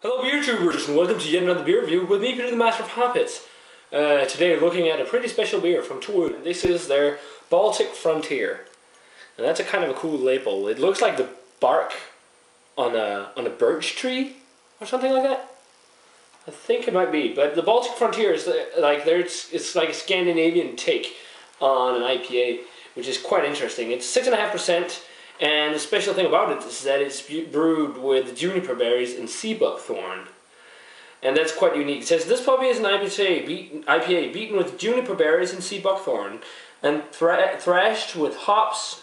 Hello beer tubers and welcome to yet another beer review with me, Peter the Master of Hoppets. Today we're looking at a pretty special beer from Brewed. This is their Baltic Frontier. And that's a kind of a cool label. It looks like the bark on a birch tree or something like that. I think it might be, but the Baltic Frontier is it's like a Scandinavian take on an IPA, which is quite interesting. It's 6.5%. And the special thing about it is that it's brewed with juniper berries and Seabuckthorn. And that's quite unique. It says, this puppy is an IPA beaten with juniper berries and Seabuckthorn and thrashed with hops,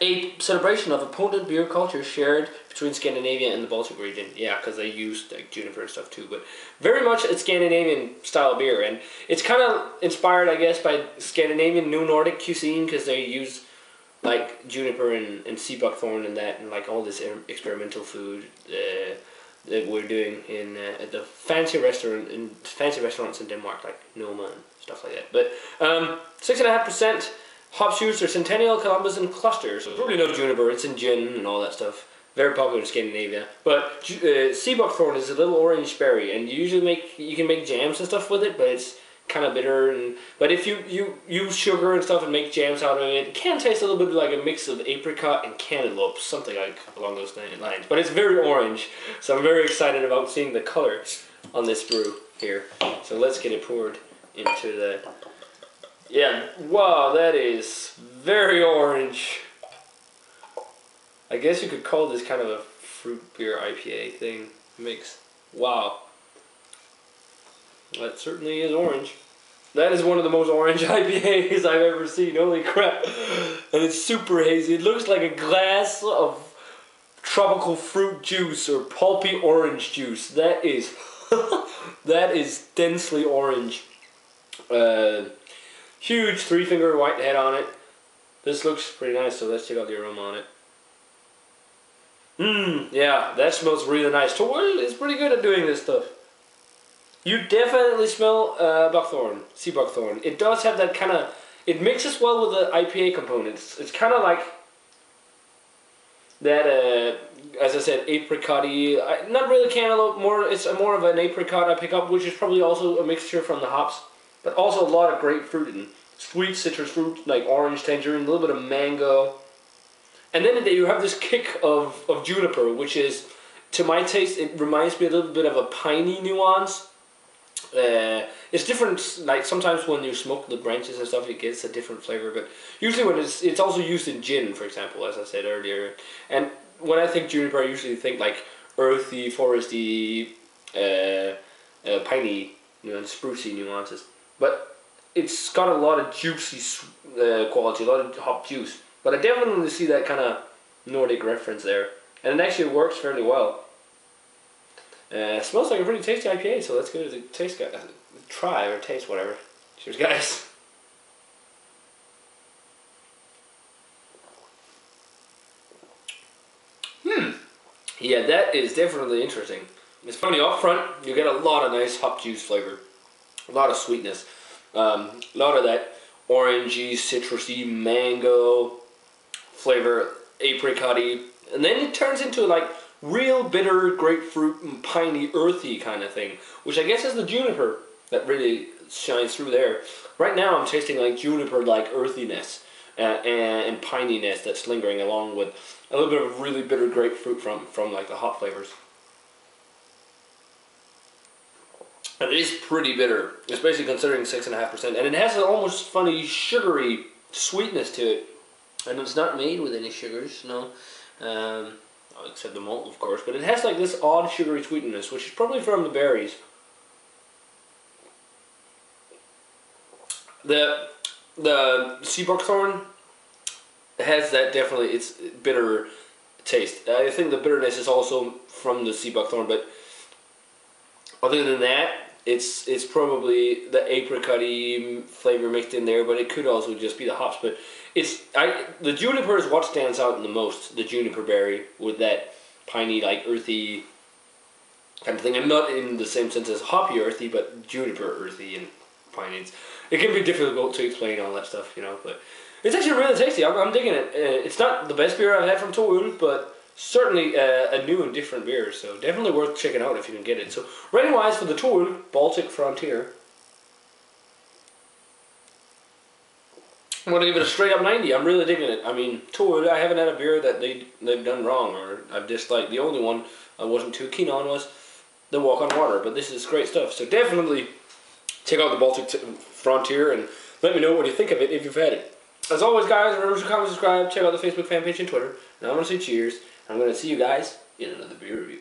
a celebration of a potent beer culture shared between Scandinavia and the Baltic region. Yeah, because they used like juniper and stuff too, but very much a Scandinavian style beer. And it's kind of inspired, I guess, by Scandinavian New Nordic cuisine, because they use like juniper and Seabuckthorn and that, and like all this experimental food that we're doing in at the fancy restaurants in Denmark, like Noma and stuff like that. But 6.5% hop shoots are Centennial, Columbus, and Clusters. So probably know juniper. It's in gin and all that stuff. Very popular in Scandinavia. But Seabuckthorn is a little orange berry, and you can make jams and stuff with it, but it's kind of bitter. But if you use sugar and stuff and make jams out of it, it can taste a little bit like a mix of apricot and cantaloupe, something like along those lines. But it's very orange, so I'm very excited about seeing the colors on this brew here. So let's get it poured into the... Yeah, wow, that is very orange. I guess you could call this kind of a fruit beer IPA thing mix. Wow. That certainly is orange. That is one of the most orange IPAs I've ever seen. Holy crap. And it's super hazy. It looks like a glass of tropical fruit juice or pulpy orange juice. That is that is densely orange. Huge 3-finger white head on it. This looks pretty nice, so let's check out the aroma on it. Yeah, that smells really nice. Toil is pretty good at doing this stuff. You definitely smell Seabuckthorn. It does have that kind of... It mixes well with the IPA components. It's kind of like that, as I said, apricot-y. Not really cantaloupe, it's more of an apricot I pick up, which is probably also a mixture from the hops. But also a lot of grapefruit and sweet citrus fruit, like orange, tangerine, a little bit of mango. And then you have this kick of juniper, which is, to my taste, it reminds me a little bit of a piney nuance. It's different, like sometimes when you smoke the branches and stuff, it gets a different flavor, but usually when it's also used in gin, for example, as I said earlier. And when I think juniper, I usually think like earthy, foresty, piney, and sprucey nuances. But it's got a lot of juicy quality, a lot of hop juice. But I definitely see that kind of Nordic reference there, and it actually works fairly well. It smells like a pretty tasty IPA, so let's give it a taste, guys. Try or taste, whatever. Cheers, guys. Yeah, that is definitely interesting. It's funny, up front, you get a lot of nice hop juice flavor. A lot of sweetness. A lot of that orangey, citrusy, mango flavor, apricot-y. And then it turns into like real bitter grapefruit and piney earthy kind of thing, which I guess is the juniper that really shines through there. Right now I'm tasting like juniper like earthiness and pininess that's lingering along with a little bit of really bitter grapefruit from like the hop flavors. And it is pretty bitter, especially considering 6.5%, and it has an almost funny sugary sweetness to it, and it's not made with any sugars, no. Except the malt, of course, but it has like this odd sugary sweetness, which is probably from the berries. The Seabuckthorn has that definitely, it's bitter taste. I think the bitterness is also from the Seabuckthorn, but other than that, it's probably the apricot-y flavor mixed in there, but it could also just be the hops. But the juniper is what stands out the most, the juniper berry, with that piney, like earthy kind of thing. And not in the same sense as hoppy earthy, but juniper earthy and piney. It can be difficult to explain all that stuff, but it's actually really tasty. I'm digging it. It's not the best beer I've had from Toul, but certainly a new and different beer, so definitely worth checking out if you can get it. So rating wise for the Tool Baltic Frontier, I'm going to give it a straight up 90. I'm really digging it. I mean, Tool, I haven't had a beer that they've done wrong or I've disliked. The only one I wasn't too keen on was the Walk on Water, but this is great stuff. So definitely check out the Baltic Frontier and let me know what you think of it if you've had it. As always, guys, remember to comment, subscribe, check out the Facebook fan page and Twitter. And I'm going to say cheers. I'm going to see you guys in another beer review.